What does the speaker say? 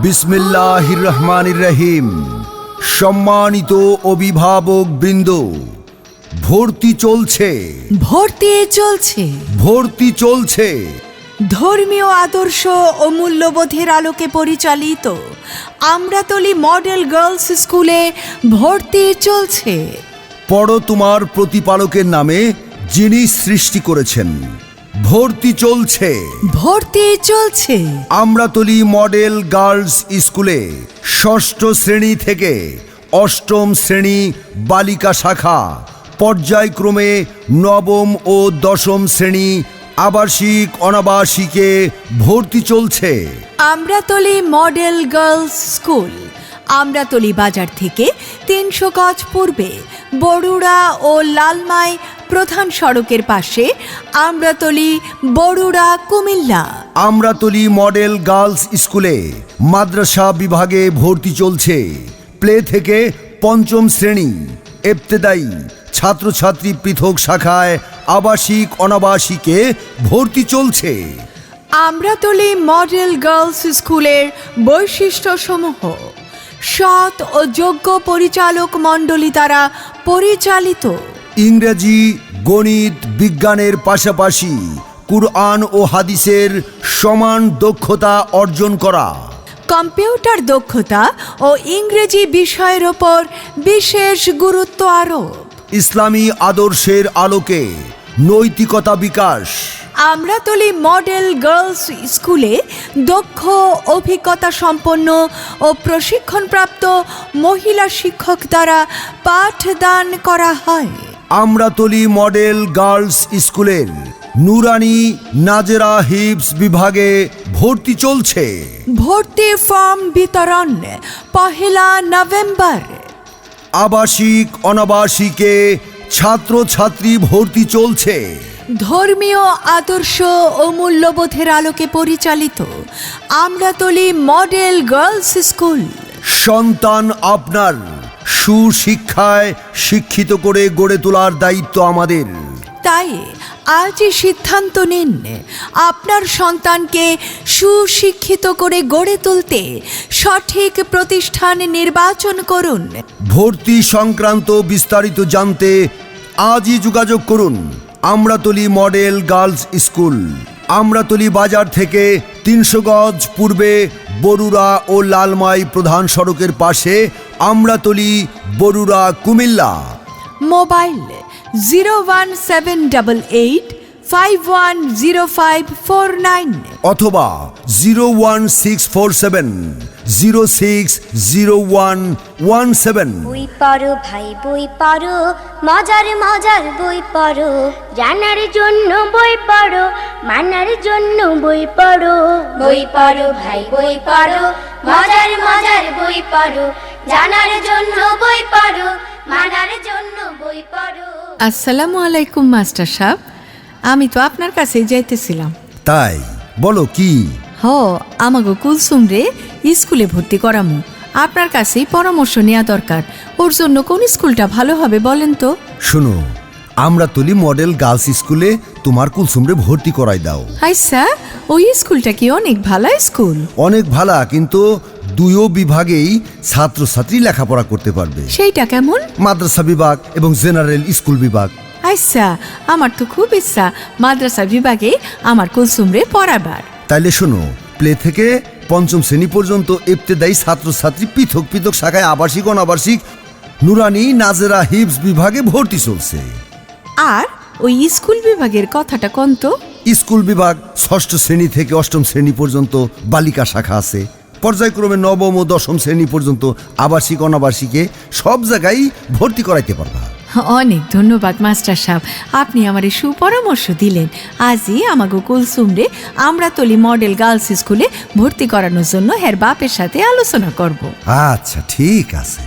বিসমিল্লাহির রহমানির রহিম। সম্মানিত অভিভাবক বৃন্দ, ভর্তি চলছে। ধর্মীয় আদর্শ ও মূল্যবোধের আলোকে পরিচালিত আমরাতলী মডেল গার্লস স্কুলে ভর্তি চলছে। পড়ো তোমার প্রতিপালকের নামে, যিনি সৃষ্টি করেছেন। ভর্তি চলছে। আমরাতলী মডেল গার্লস স্কুলে ষষ্ঠ শ্রেণী থেকে অষ্টম শ্রেণী বালিকা শাখা, পর্যায়ক্রমে নবম ও দশম শ্রেণী আবাসিক অনাবাসিকে ভর্তি চলছে। আমরাতলী মডেল গার্লস স্কুল আমরাতলী বাজার থেকে ৩০০ গজ পূর্বে বরুড়া ও লালমাই প্রধান সড়কের পাশে, আমরাতলী, বরুড়া, কুমিল্লা। আমরাতলী মডেল গার্লস স্কুলে মাদ্রাসা বিভাগে ভর্তি চলছে। প্লে থেকে পঞ্চম শ্রেণী ইবতেদায়ী ছাত্রছাত্রী পৃথক শাখায় আবাসিক অনাবাসিকে ভর্তি চলছে। আমরাতলী মডেল গার্লস স্কুলের বৈশিষ্ট্যসমূহ: সৎ ও যোগ্য পরিচালক মণ্ডলী দ্বারা পরিচালিত। ইংরেজি, গণিত, বিজ্ঞানের পাশাপাশি কুরআন ও হাদিসের সমান দক্ষতা অর্জন করা। কম্পিউটার দক্ষতা ও ইংরেজি বিষয়ের ওপর বিশেষ গুরুত্ব আরোপ। ইসলামী আদর্শের আলোকে নৈতিকতা বিকাশ। আমরাতলী মডেল গার্লস স্কুলে দক্ষ, অভিজ্ঞতা সম্পন্ন ও প্রশিক্ষণপ্রাপ্ত মহিলা শিক্ষক দ্বারা পাঠদান করা হয়। আমরাতলী মডেল গার্লস স্কুলের নুরানি, নাজেরা হিফজ বিভাগে ভর্তি চলছে। ভর্তি ফর্ম বিতরণ ১ নভেম্বর। আবাসিক অনাবাসিকে ছাত্রছাত্রী ভর্তি চলছে। ধর্মীয় আদর্শ ও মূল্যবোধের আলোকে পরিচালিত আমরাতলী মডেল গার্লস স্কুল। সন্তান আপনার, সুশিক্ষায় শিক্ষিত করে গড়ে তোলার দায়িত্ব আমাদের। তাই আজই সিদ্ধান্ত নিন, আপনার সন্তানকে সুশিক্ষিত করে গড়ে তুলতে সঠিক প্রতিষ্ঠান নির্বাচন করুন। ভর্তি সংক্রান্ত বিস্তারিত জানতে আজই যোগাযোগ করুন। আমরাতলী মডেল গার্লস স্কুল, আমরাতলী বাজার থেকে ৩০০ গজ পূর্বে বরুড়া ও লালমাই প্রধান সড়কের পাশে, আমরাতলী, বরুড়া, কুমিল্লা। মোবাইল 01788510549 অথবা 01647060117। বই পড়ো ভাই, বই পড়ো, মজার মজার বই পড়ো, জানার জন্য বই পড়ো, মানার জন্য বই পড়ো। বই পড়ো ভাই, বই পড়ো, মজার মজার বই পড়ো, জানার জন্য বই পড়ো, মানার জন্য বই পড়ো। আসসালামু আলাইকুম মাস্টার সাহেব, আমি তো আপনার কাছেই যাইতেছিলাম। তাই বলো কি? আমাগো কুলসুম রে স্কুলে ভর্তি করামু, আপনার কাছেই পরামর্শ নেওয়া দরকার। ওর জন্য কোন স্কুলটা ভালো হবে বলেন তো? শোনো, আমরাতলী মডেল গার্লস স্কুলে তোমার কুলসুমরে ভর্তি করাই দাও। আচ্ছা, ওই স্কুলটা কি অনেক ভালো স্কুল? অনেক ভালো, কিন্তু দুইও বিভাগেই ছাত্রছাত্রী লেখাপড়া করতে পারবে। সেইটা কেমন? মাদ্রাসা বিভাগ এবং জেনারেল স্কুল বিভাগ। আচ্ছা, আমার তো খুব ইচ্ছা মাদ্রাসা বিভাগে আমার কুলসুমরে পড়াবার। তাইলে শোনো, প্লে থেকে পঞ্চম শ্রেণী পর্যন্ত ইবতেদায়ী ছাত্রছাত্রী পৃথক পৃথক শাখায় আবাসিক অনাবাসিক নুরানি, নাজেরা হিফজ বিভাগে ভর্তি চলছে। আর ওই স্কুল বিভাগের কথাটা কোন তো? স্কুল বিভাগ ষষ্ঠ শ্রেণী থেকে অষ্টম শ্রেণী পর্যন্ত বালিকা শাখা আছে। পর্যায়ক্রমে নবম ও দশম শ্রেণী পর্যন্ত আবাসিক অনাবাসিকে সব জায়গায় ভর্তি করাইতে পারবা। অনেক ধন্যবাদ মাস্টার সাহেব, আপনি আমার সুপরামর্শ দিলেন। আজই আমাগো কুলসুমরে আমরাতলী মডেল গার্লস স্কুলে ভর্তি করানোর জন্য হের বাপের সাথে আলোচনা করব। আচ্ছা, ঠিক আছে।